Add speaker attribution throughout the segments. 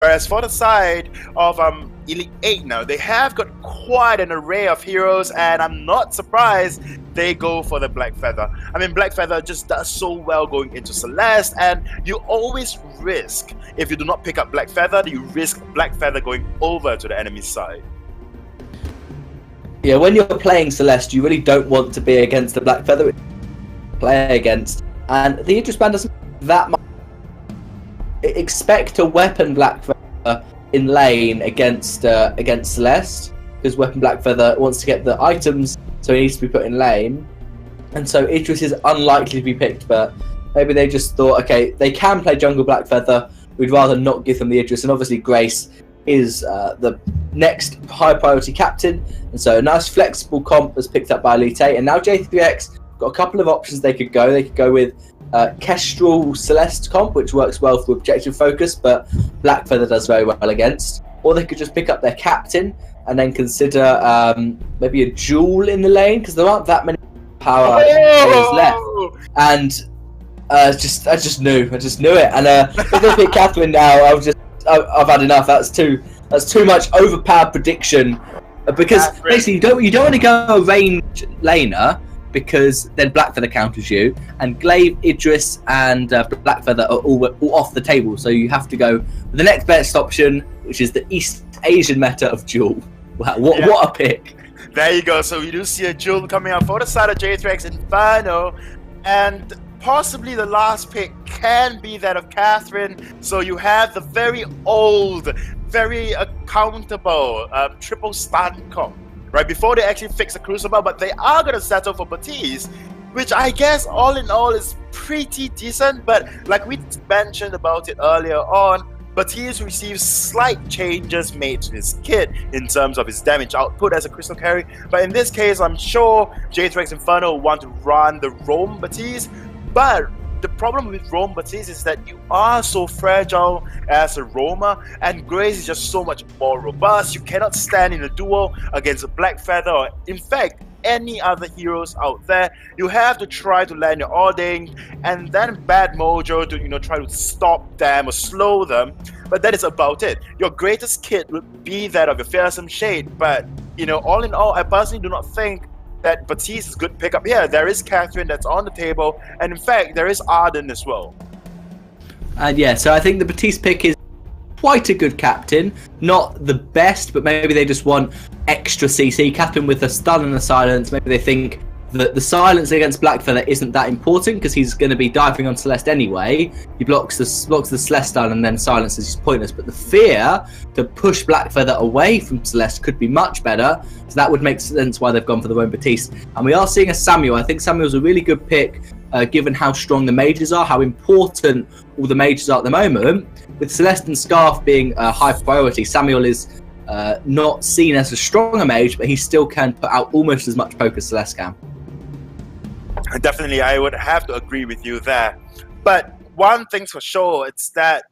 Speaker 1: Whereas for the side of Elite 8 now, they have got quite an array of heroes, and I'm not surprised they go for the Black Feather. I mean, Black Feather just does so well going into Celeste, and you always risk, if you do not pick up Black Feather, you risk Black Feather going over to the enemy side.
Speaker 2: Yeah, when you're playing Celeste, you really don't want to be against the Black Feather play against, and the Idris ban doesn't that much. Expect a weapon Black Feather in lane against Celeste, because weapon Black Feather wants to get the items, so he needs to be put in lane, and so Idris is unlikely to be picked. But maybe they just thought, okay, they can play jungle Black Feather, we'd rather not give them the Idris, and obviously Grace is the next high priority captain, and so a nice flexible comp was picked up by Elite 8, and now J3X got a couple of options they could go. They could go with Kestrel Celeste comp, which works well for objective focus, but Black Feather does very well against. Or they could just pick up their captain and then consider maybe a Jewel in the lane, because there aren't that many power players left. And I just knew it. And if they pick Catherine now, I've had enough. That's too much overpowered prediction, because Catherine, basically you don't want to go a range laner, because then Black Feather counters you, and Glaive, Idris, and Black Feather are all off the table. So you have to go with the next best option, which is the East Asian meta of Jewel. Wow, what a pick!
Speaker 1: There you go. So we do see a Jewel coming out for the side of J3X Inferno, and possibly the last pick can be that of Catherine. So you have the very old, very accountable triple stun comp right before they actually fix the Crucible, but they are going to settle for Baptiste, which I guess all in all is pretty decent. But like we mentioned about it earlier on, Baptiste receives slight changes made to his kit in terms of his damage output as a crystal carry, but in this case I'm sure J3X Inferno will want to run the Roam Baptiste. But the problem with Roam Baptiste is that you are so fragile as a roamer, and Grace is just so much more robust. You cannot stand in a duel against a Black Feather, or in fact any other heroes out there. You have to try to land your Ording and then Bad Mojo to try to stop them or slow them, but that is about it. Your greatest kit would be that of your Fearsome Shade, but all in all, I personally do not think that Baptiste is a good pickup here. There is Catherine that's on the table, and in fact there is Arden as well.
Speaker 2: And yeah, so I think the Baptiste pick is quite a good captain. Not the best, but maybe they just want extra CC. Catherine with the stun and the silence, maybe they think that the silence against Black Feather isn't that important, because he's going to be diving on Celeste anyway. He blocks the Celeste stun and then silences is pointless. But the fear to push Black Feather away from Celeste could be much better. So that would make sense why they've gone for the Roam Baptiste. And we are seeing a Samuel. I think Samuel's a really good pick, given how strong the mages are, how important all the mages are at the moment. With Celeste and Scarf being a high priority, Samuel is not seen as a stronger mage, but he still can put out almost as much poke as Celeste can.
Speaker 1: Definitely, I would have to agree with you there. But one thing's for sure, it's that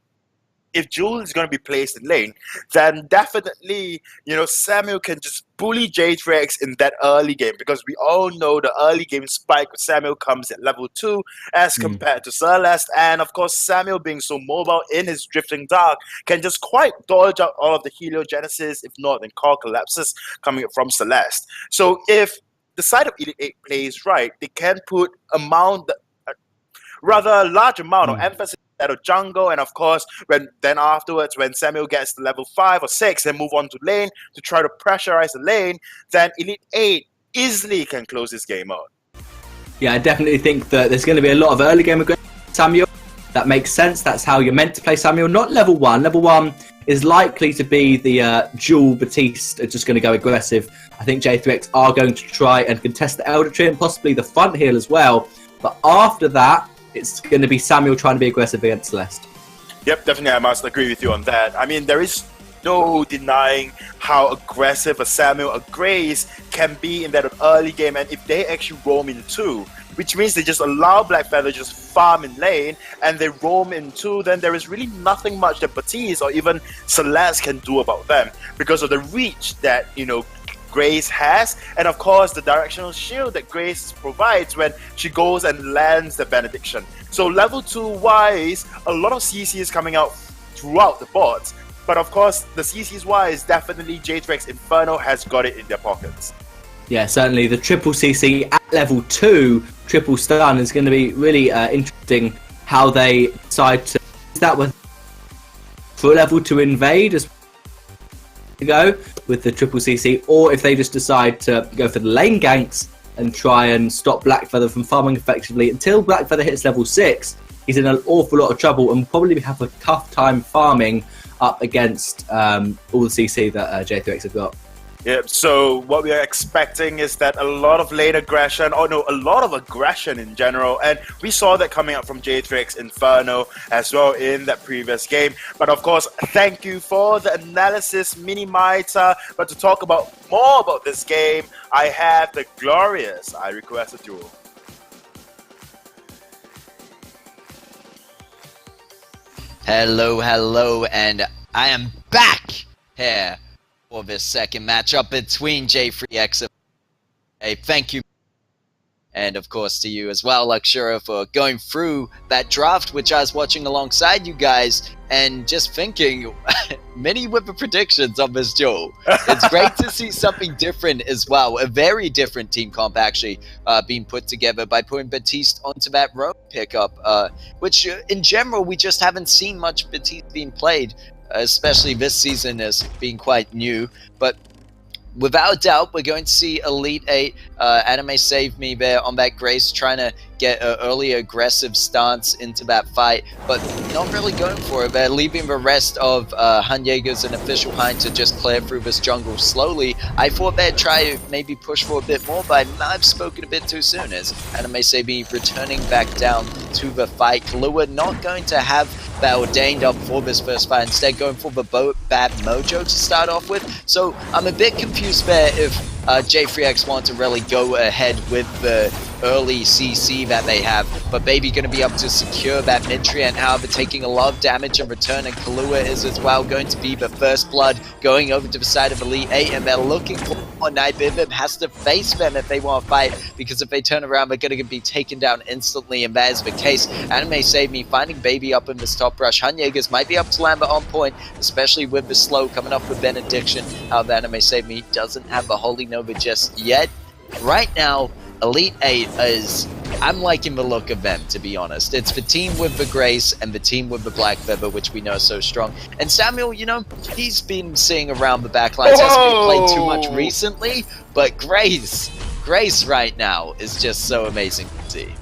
Speaker 1: if Jewel is going to be placed in lane, then definitely, Samuel can just bully J3X in that early game, because we all know the early game spike with Samuel comes at level 2 as compared to Celeste, and of course Samuel being so mobile in his Drifting Dark can just quite dodge out all of the Heliogenesis, if not then Core Collapses coming up from Celeste. So if the side of Elite 8 plays right, they can put a rather large amount of emphasis at a jungle, and of course when afterwards when Samuel gets to level 5 or 6 and move on to lane to try to pressurize the lane, then Elite 8 easily can close this game out.
Speaker 2: Yeah, I definitely think that there's going to be a lot of early game aggression with Samuel. That makes sense. That's how you're meant to play Samuel, not level 1. Level 1 is likely to be the Jewel Baptiste just going to go aggressive. I think J3X are going to try and contest the Elder Tree and possibly the front heel as well. But after that, it's going to be Samuel trying to be aggressive against Celeste.
Speaker 1: Yep, definitely I must agree with you on that. I mean, there is no denying how aggressive a Samuel, a Grace can be in that early game, and if they actually roam in 2, which means they just allow Black Feather just farm in lane and they roam in 2, then there is really nothing much that Baptiste or even Celeste can do about them because of the reach that, Grace has, and of course the directional shield that Grace provides when she goes and lands the Benediction. So level 2 wise, a lot of CC is coming out throughout the boards, But of course, the CC's wise, definitely J3X Inferno has got it in their pockets.
Speaker 2: Yeah, certainly. The triple CC at level 2, triple stun, is going to be really interesting how they decide to use that with for level 2 invade as to go with the triple CC, or if they just decide to go for the lane ganks and try and stop Blackfeather from farming effectively. Until Blackfeather hits level 6, he's in an awful lot of trouble and probably have a tough time farming up against all the CC that J3X have got.
Speaker 1: Yeah, so what we are expecting is that a lot of lane aggression, a lot of aggression in general, and we saw that coming up from J3X Inferno as well in that previous game. But of course, thank you for the analysis, Minimizer. But to talk about more about this game, I have the glorious I Request a Duel.
Speaker 3: Hello, and I am back here for this second matchup between J3X and thank you, and of course to you as well, Luxura, for going through that draft, which I was watching alongside you guys, and just thinking, many with the predictions on this duel. It's great to see something different as well, a very different team comp actually being put together by putting Batiste onto that road pickup, which in general we just haven't seen much Batiste being played, especially this season as being quite new. But without a doubt, we're going to see Elite 8, Anime Save Me there on that Grace, trying to get an early aggressive stance into that fight, but not really going for it. They're leaving the rest of Hanyegas and Official Hein to just clear through this jungle slowly. I thought they'd try to maybe push for a bit more, but I've spoken a bit too soon, as Anime Save Me returning back down to the fight. Kahlua not going to have that ordained up for this first fight, instead going for the bad mojo to start off with. So I'm a bit confused there if J3X want to really go ahead with the early CC that they have, but Baby going to be able to secure that Mitreant, however taking a lot of damage in return, and Kahlua is as well going to be the first blood going over to the side of Elite 8, and they're looking for Nibivim has to face them if they want to fight, because if they turn around they're going to be taken down instantly, and that is the case. Anime Save Me finding Baby up in this top rush. Hanyegas might be able to land it on point, especially with the slow coming up with Benediction. However, Anime Save Me doesn't have the Holy Nova just yet. Right now, Elite 8 is, I'm liking the look of them, to be honest. It's the team with the Grace and the team with the Black Feather, which we know is so strong. And Samuel, you know, he's been seeing around the backlines, hasn't been playing too much recently, but Grace right now is just so amazing to see.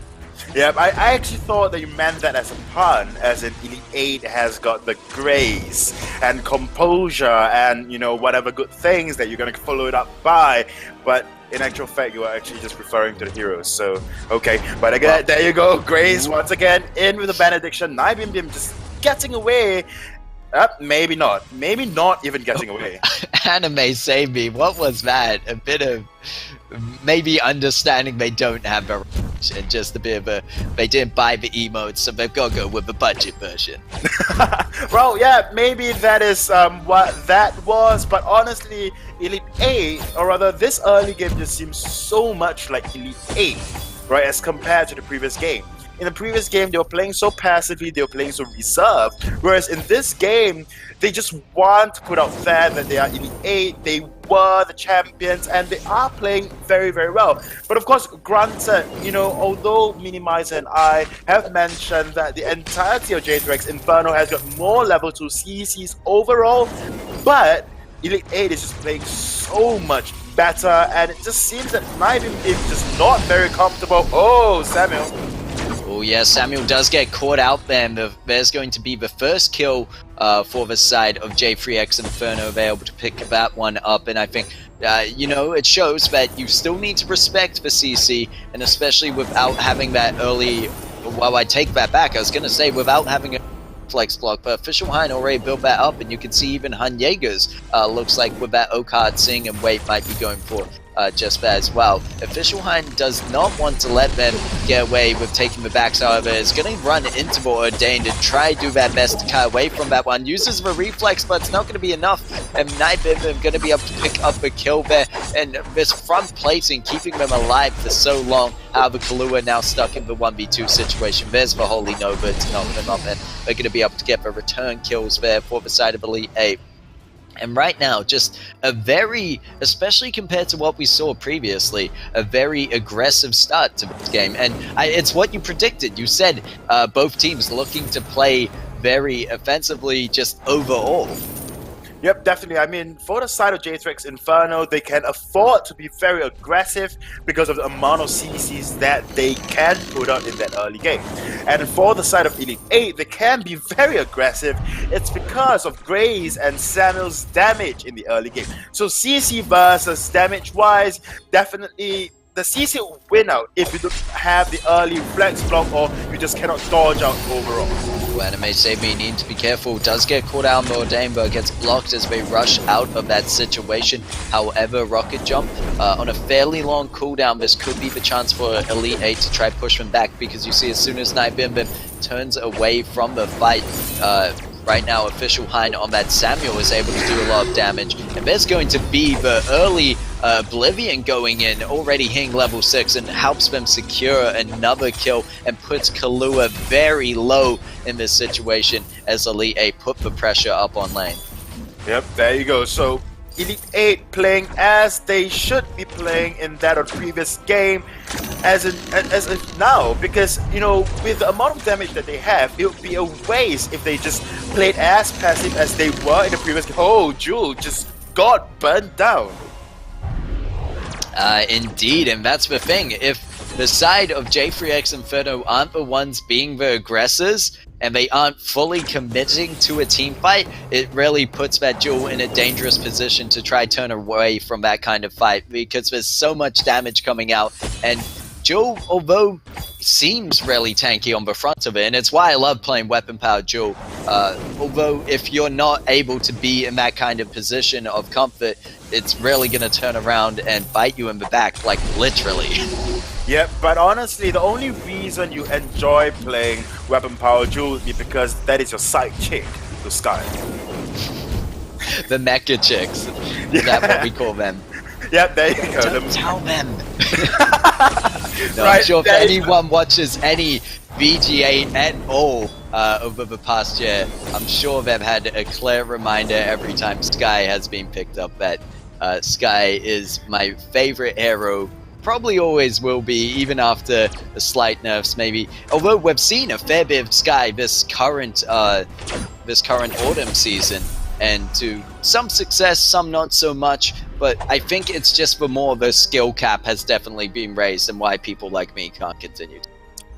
Speaker 1: Yeah, I actually thought that you meant that as a pun, as in Elite 8 has got the grace and composure and, you know, whatever good things that you're going to follow it up by, but in actual fact, you are actually just referring to the heroes, so, okay. But again, there you go, Grace, once again, in with the Benediction, Nibim just getting away. Maybe not even getting away.
Speaker 3: Anime Save Me, what was that? A bit of maybe understanding they don't have a and just a bit of a, they didn't buy the emotes, so they've got to go with the budget version.
Speaker 1: Well, yeah, maybe that is what that was, but honestly, Elite 8, or rather this early game just seems so much like Elite 8, right, as compared to the previous game. In the previous game, they were playing so passively, they were playing so reserved, whereas in this game, they just want to put out there that they are Elite 8, they were the champions, and they are playing very, very well. But of course, granted, you know, although Minimizer and I have mentioned that the entirety of J3X Inferno has got more level 2 CCs overall, but Elite 8 is just playing so much better, and it just seems that Nibim is just not very comfortable. Oh, Samuel.
Speaker 3: Oh yeah, Samuel does get caught out there, and there's going to be the first kill for the side of J3X Inferno. They're able to pick that one up, and I think, you know, it shows that you still need to respect the CC, and especially without having that early, well, I take that back, I was going to say without having a flex block, but Official Hein already built that up, and you can see even Hanyegas looks like with that Okard Sing and Wait might be going for just there as well. Official Hein does not want to let them get away with taking the backs, however, is going to run into the Ordained and try to do their best to cut away from that one. Uses the reflex, but it's not going to be enough, and Nightbim going to be able to pick up the kill there, and this front plating keeping them alive for so long. However, Kahlua now stuck in the 1v2 situation. There's the Holy Nova to knock them up, and they're going to be able to get the return kills there for the side of Elite 8. And right now, just a very, especially compared to what we saw previously, a very aggressive start to this game. And it's what you predicted. You said both teams looking to play very offensively just overall.
Speaker 1: Yep, definitely. I mean, for the side of J3X Inferno, they can afford to be very aggressive because of the amount of CCs that they can put out in that early game. And for the side of Elite 8, they can be very aggressive. It's because of Gray's and Samuel's damage in the early game. So CC versus damage-wise, definitely the CC will win out if you don't have the early flex block or you just cannot dodge out overall.
Speaker 3: Anime Save Me need to be careful. Does get caught out, but gets blocked as they rush out of that situation. However, Rocket Jump on a fairly long cooldown. This could be the chance for Elite 8 to try push them back, because you see as soon as Nightbim turns away from the fight, right now Official Hein on that Samuel is able to do a lot of damage, and there's going to be the early Oblivion going in, already hitting level 6, and helps them secure another kill and puts Kahlua very low in this situation as Elite 8 put the pressure up on lane.
Speaker 1: Yep, there you go. So Elite 8 playing as they should be playing in that or previous game, as if now, because, you know, with the amount of damage that they have, it would be a waste if they just played as passive as they were in the previous game. Oh, Jewel just got burnt down.
Speaker 3: Indeed, and that's the thing. If the side of J3X Inferno aren't the ones being the aggressors, and they aren't fully committing to a team fight, it really puts that Jewel in a dangerous position to try turn away from that kind of fight, because there's so much damage coming out, and Jewel, although seems really tanky on the front of it, and it's why I love playing weapon-powered Jewel, although if you're not able to be in that kind of position of comfort, it's really going to turn around and bite you in the back, like literally.
Speaker 1: Yeah, but honestly, the only reason you enjoy playing Weapon Power Jewel would be because that is your side chick, the Sky.
Speaker 3: The mecha chicks. Is that what we call them?
Speaker 1: Yeah, there you go.
Speaker 3: Don't tell them. No,
Speaker 1: Right,
Speaker 3: I'm sure if anyone watches any VG8 at all over the past year, I'm sure they've had a clear reminder every time Sky has been picked up that Sky is my favorite hero. Probably always will be, even after the slight nerfs, maybe. Although we've seen a fair bit of Sky this current autumn season, and to some success, some not so much. But I think it's just the more the skill cap has definitely been raised, and why people like me can't continue.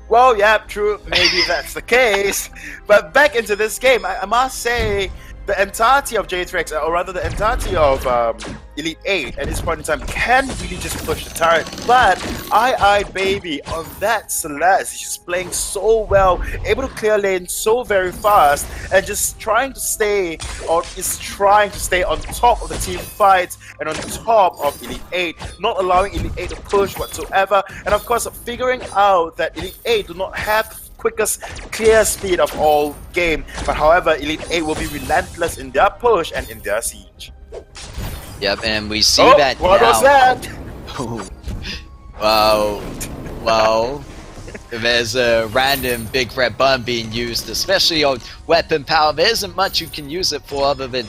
Speaker 1: Well, yeah, true. Maybe that's the case. But back into this game, I must say the entirety of J3X, or rather the entirety of Elite 8 at this point in time, can really just push the turret. But Baby on that Celeste, she's playing so well, able to clear lane so very fast, and just trying to stay on top of the team fights and on top of Elite 8, not allowing Elite 8 to push whatsoever. And of course, figuring out that Elite 8 do not have quickest clear speed of all game, but however Elite 8 will be relentless in their push and in their siege.
Speaker 3: Yep, and we see that
Speaker 1: what
Speaker 3: now.
Speaker 1: Was that?
Speaker 3: Wow. Well, there's a random big red button being used, especially on weapon power. There isn't much you can use it for other than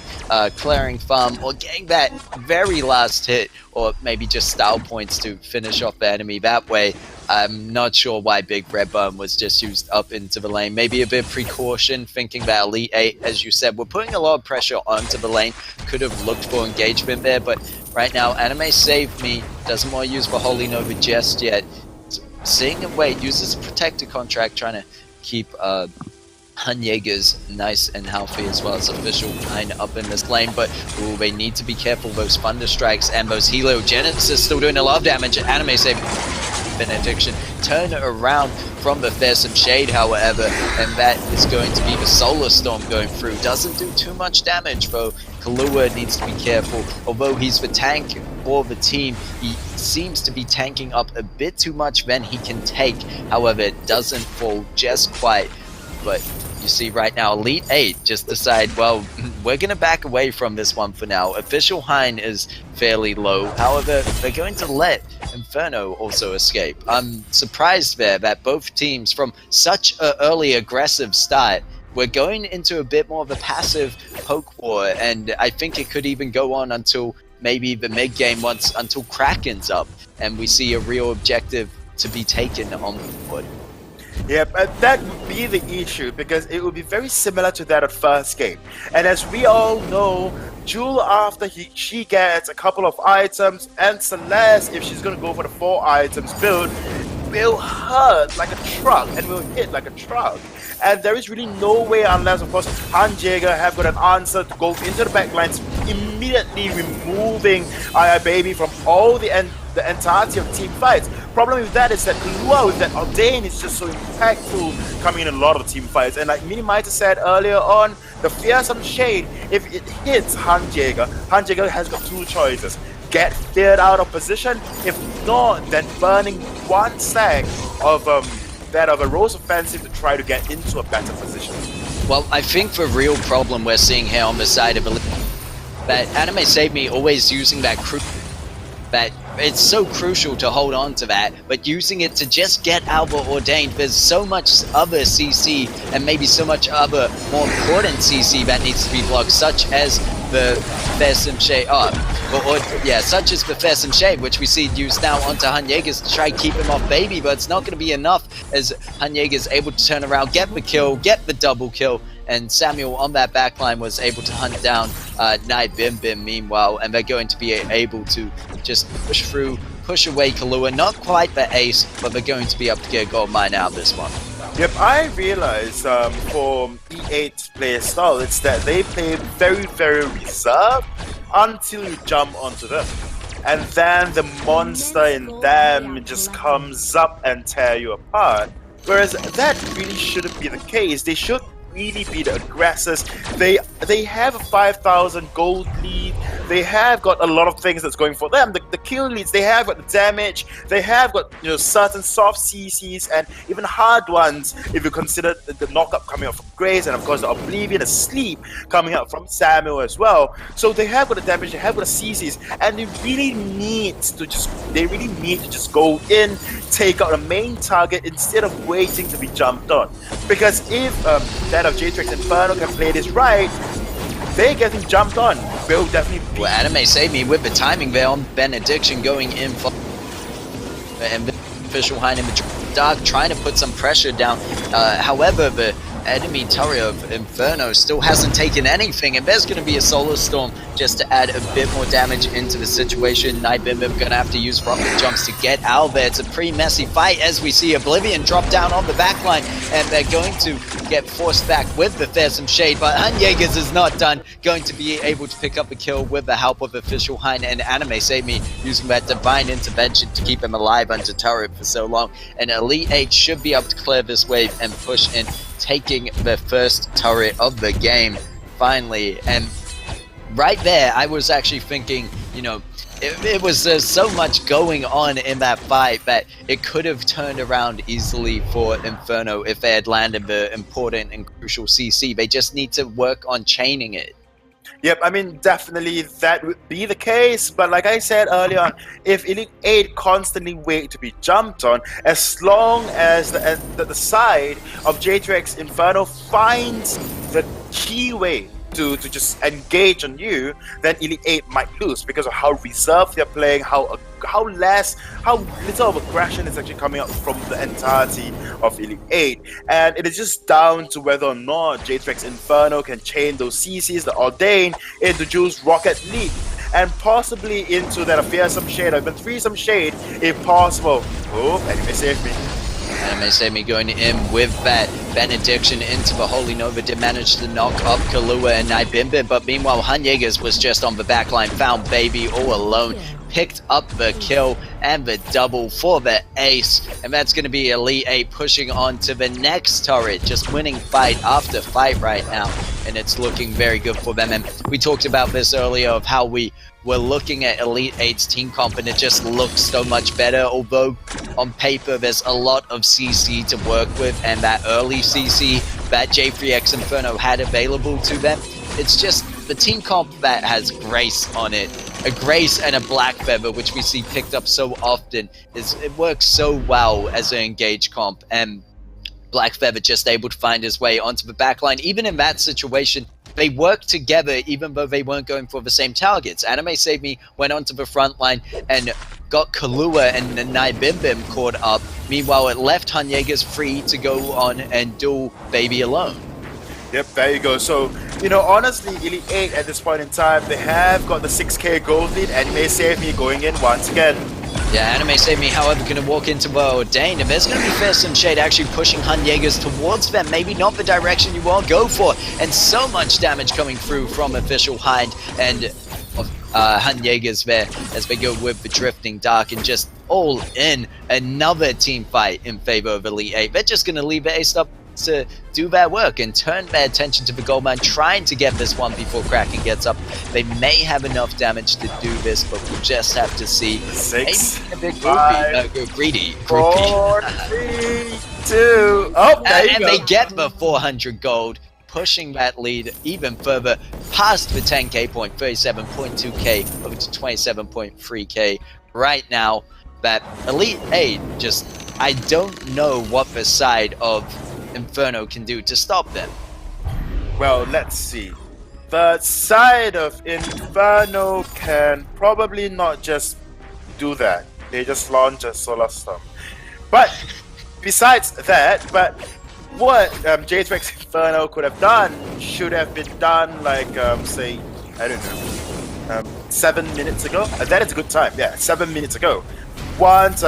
Speaker 3: clearing farm or getting that very last hit, or maybe just style points to finish off the enemy that way. I'm not sure why big red button was just used up into the lane. Maybe a bit of precaution, thinking that Elite 8, as you said, we're putting a lot of pressure onto the lane. Could have looked for engagement there, but right now Anime Save Me doesn't want to use the Holy Nova just yet. Seeing him wait, uses a protector contract, trying to keep Hanyegas nice and healthy, as well as Official Hein up in this lane, but they need to be careful. Those Thunder Strikes and those Heliogenesis still doing a lot of damage. Anime Save Benediction turn around from the Fearsome Shade, however, and that is going to be the Solar Storm going through. Doesn't do too much damage, though. Kahlua needs to be careful. Although he's the tank for the team, he seems to be tanking up a bit too much than he can take. However, it doesn't fall just quite. But you see right now, Elite 8 just decide, well, we're going to back away from this one for now. Official Hein is fairly low. However, they're going to let Inferno also escape. I'm surprised there that both teams, from such an early aggressive start, we're going into a bit more of a passive poke war, and I think it could even go on until maybe the mid-game until Kraken's up, and we see a real objective to be taken on board.
Speaker 1: Yeah, but that would be the issue, because it would be very similar to that of first game. And as we all know, Jewel, after she gets a couple of items, and Celeste, if she's going to go for the 4 items build, will hurt like a truck and will hit like a truck. And there is really no way, unless of course Han Jaeger have got an answer to go into the backlines, immediately removing Baby from all the entirety of team fights. Problem with that is that Kahlua with that Ordain is just so impactful coming in a lot of team fights. And like Minimizer said earlier on, the Fearsome Shade, if it hits Han Jaeger has got 2 choices. Get cleared out of position, if not, then burning 1 stack of that of a Rose Offensive to try to get into a better position.
Speaker 3: Well, I think the real problem we're seeing here on the side of that Anime Save Me always using that that it's so crucial to hold on to that, but using it to just get Albert ordained, there's so much other CC and maybe so much other more important CC that needs to be blocked, such as the Fearsome Shade, such as the Fearsome Shade, which we see used now onto Han Jaegers to try to keep him off Baby, but it's not going to be enough as Han Jaeger's able to turn around, get the kill, get the double kill, and Samuel on that backline was able to hunt down Night Bim Bim meanwhile, and they're going to be able to just push through, push away Kahlua. Not quite the ace, but they're going to be up to get a gold mine out of this one.
Speaker 1: Yep, I realize for E8's play style, it's that they play very, very reserved until you jump onto them. And then the monster in them just comes up and tear you apart. Whereas that really shouldn't be the case. They should really be the aggressors. They have a 5,000 gold lead. They have got a lot of things that's going for them. The kill leads, they have got the damage, they have got certain soft CCs and even hard ones if you consider the knockup coming up from Grace, and of course the Oblivion, the Sleep coming up from Samuel as well. So they have got the damage, they have got the CCs, and they really need to just go in, take out the main target instead of waiting to be jumped on. Because if that of J3X Inferno can play this right, they getting jumped on will definitely be.
Speaker 3: Well, Anime Save Me with the timing there on Benediction going in for and Official Hein in the dark, trying to put some pressure down. However, the enemy turret of Inferno still hasn't taken anything, and there's going to be a Solar Storm just to add a bit more damage into the situation. Night Bim Bim going to have to use rocket jumps to get out there. It's a pretty messy fight as we see Oblivion drop down on the backline, and they're going to get forced back with the Fearsome Shade, but Han Jaegers is not done. Going to be able to pick up a kill with the help of Official Hein, and Anime Save Me using that divine intervention to keep him alive under turret for so long. And Elite 8 should be able to clear this wave and push in, taking the first turret of the game finally. And right there I was actually thinking, it was so much going on in that fight that it could have turned around easily for Inferno if they had landed the important and crucial CC. They just need to work on chaining it.
Speaker 1: Yep, I mean, definitely that would be the case, but like I said earlier, if Elite 8 constantly wait to be jumped on, as long as the side of J3X Inferno finds the key way to just engage on you, then Elite 8 might lose because of how reserved they're playing, how little of aggression is actually coming out from the entirety of Elite 8. And it is just down to whether or not J3X Inferno can chain those CCs, the Ordain, into Jules Rocket Leap, and possibly into that Fearsome Shade, or even Threesome Shade, if possible. Oh, Anime Save Me.
Speaker 3: Anime Save Me going in with that Benediction into the Holy Nova, did manage to knock up Kahlua and Night Bim Bim, but meanwhile Han Jaegers was just on the backline, found Baby all alone. picked up the kill and the double for the ace, and that's going to be Elite 8 pushing on to the next turret, just winning fight after fight right now, and it's looking very good for them. And we talked about this earlier of how we were looking at Elite 8's team comp, and it just looks so much better, although on paper there's a lot of CC to work with, and that early CC that J3X Inferno had available to them, it's just the team comp that has Grace on it. A Grace and a Black Feather, which we see picked up so often, it works so well as an engaged comp, and Black Feather just able to find his way onto the backline. Even in that situation, they worked together even though they weren't going for the same targets. Anime Save Me went onto the front line and got Kalua and Nai Bim Bim caught up. Meanwhile, it left Hanyegas free to go on and duel Baby alone.
Speaker 1: Yep, there you go. So, you know, honestly, Elite 8 at this point in time, they have got the 6k gold lead. Anime Save Me going in once again.
Speaker 3: Yeah, Anime Save Me, however, going to walk into Ordained, and there's going to be Fearsome Shade actually pushing Hanyegas towards them, maybe not the direction you want to go for, and so much damage coming through from Official Hind and Hanyegas there as they go with the Drifting Dark and just all in another team fight in favor of Elite 8. They're just going to leave the Ace up to do their work and turn their attention to the gold mine, trying to get this one before Kraken gets up. They may have enough damage to do this, but we'll just have to see.
Speaker 1: 6,
Speaker 3: maybe a bit
Speaker 1: 5,
Speaker 3: greedy.
Speaker 1: 4, 3, 2. Oh, there you
Speaker 3: and
Speaker 1: go.
Speaker 3: they get the 400 gold, pushing that lead even further past the 10k point, 37.2k over to 27.3k right now. That Elite 8 just, I don't know what the side of Inferno can do to stop them.
Speaker 1: Well, let's see. The side of Inferno can probably not just do that. They just launch a solar storm. But besides that, what J3X Inferno could have done should have been done like, say, I don't know, 7 minutes ago. That is a good time, yeah, 7 minutes ago. Once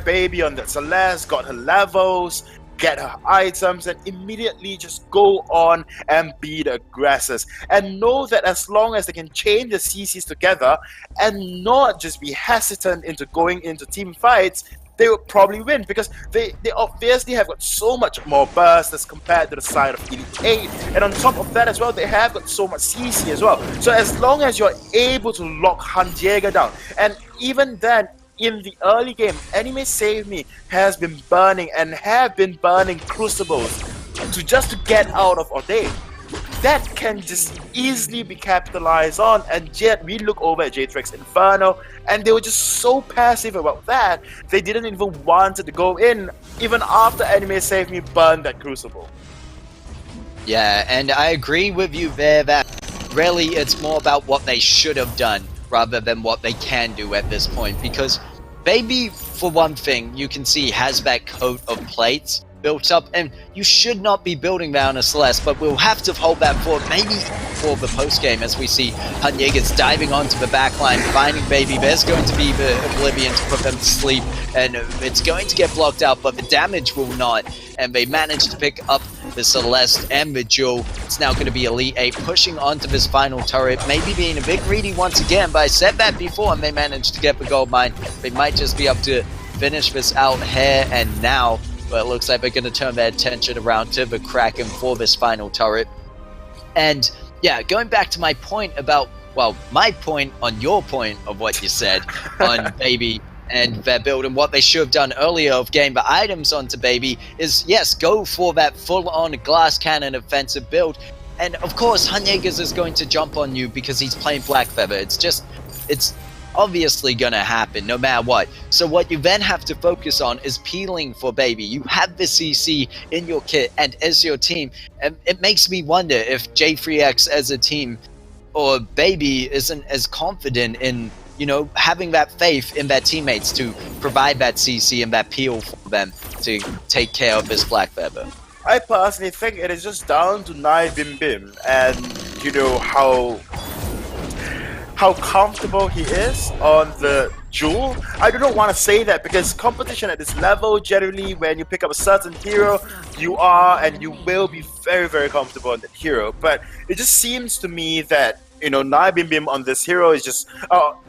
Speaker 1: Baby on the Celeste got her levels, get her items, and immediately just go on and be the aggressors. And know that as long as they can chain the CCs together and not just be hesitant into going into team fights, they would probably win, because they obviously have got so much more burst as compared to the side of Elite 8. And on top of that as well, they have got so much CC as well. So as long as you're able to lock Hanjega down, and even then, in the early game, Anime Save Me has been burning and have been burning Crucibles to get out of Ordained. That can just easily be capitalized on, and yet we look over at J3X Inferno and they were just so passive about that, they didn't even want it to go in even after Anime Save Me burned that Crucible.
Speaker 3: Yeah, and I agree with you there that really it's more about what they should have done rather than what they can do at this point, because Baby, for one thing, you can see has that coat of plates built up, and you should not be building that on a Celeste, but we'll have to hold that for maybe for the post-game as we see Hanyegas diving onto the backline, finding Baby. There's going to be the Oblivion to put them to sleep, and it's going to get blocked out, but the damage will not, and they managed to pick up the Celeste and the Jewel. It's now going to be Elite 8 pushing onto this final turret, maybe being a bit greedy once again, but I said that before, and they managed to get the gold mine. They might just be up to finish this out here and now. But it looks like they're going to turn their attention around to the Kraken for this final turret. And yeah, going back to my point about, well, my point on your point of what you said on Baby and their build and what they should have done earlier of getting the items onto Baby is, yes, go for that full-on glass cannon offensive build. And of course, Hanyegas is going to jump on you because he's playing Black Feather. It's obviously gonna happen no matter what. So what you then have to focus on is peeling for Baby. You have the CC in your kit and as your team, and it makes me wonder if J3X as a team or Baby isn't as confident in, you know, having that faith in their teammates to provide that CC and that peel for them to take care of this Black Feather.
Speaker 1: I personally think it is just down to Nai Bim Bim and, you know, how comfortable he is on the Jewel. I do not want to say that because competition at this level, generally when you pick up a certain hero, you are and you will be very, very comfortable on that hero. But it just seems to me that Nine Bim Bim on this hero is just,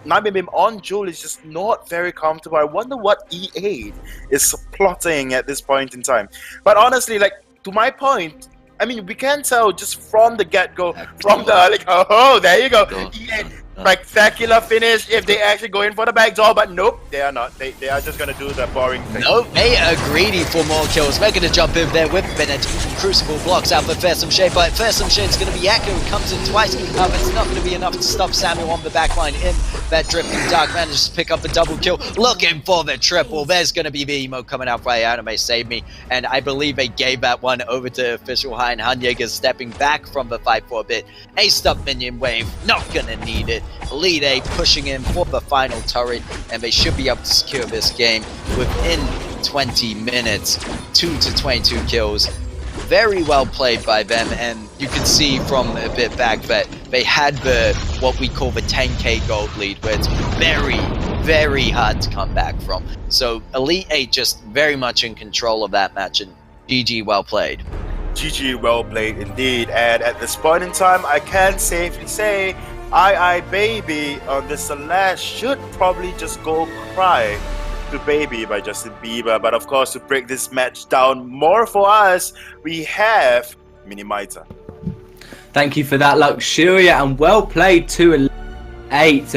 Speaker 1: Nine Bim Bim on Jewel is just not very comfortable. I wonder what E8 is plotting at this point in time. But honestly, like, to my point, I mean, we can tell just from the get-go, from the, like, oh, there you go. E8, spectacular finish if they actually go in for the backdoor, but nope, they are not. They are just gonna do the boring thing.
Speaker 3: Nope, they are greedy for more kills. They're gonna jump in there with Bennett. Crucible blocks out for Fearsome Shade, but Fearsome Shade's gonna be Yakko, who comes in twice. It's not gonna be enough to stop Samuel on the backline in that Drifting Dark. Manages to pick up a double kill, looking for the triple. There's gonna be the emo coming out by Anime Save Me, and I believe they gave that one over to Official High, and Hanyeger stepping back from the fight for a bit. Aced up minion wave, not gonna need it. Elite 8 pushing in for the final turret, and they should be able to secure this game within 20 minutes. 2 to 22 kills. Very well played by them, and you can see from a bit back that they had what we call the 10k gold lead, where it's very, very hard to come back from. So Elite 8 just very much in control of that match, and GG, well played.
Speaker 1: GG, well played indeed. And at this point in time, I can safely say I Baby on the Celeste should probably just go cry to Baby by Justin Bieber. But of course, to break this match down more for us, we have Minimizer.
Speaker 2: Thank you for that, Luxuria, and well played to 8.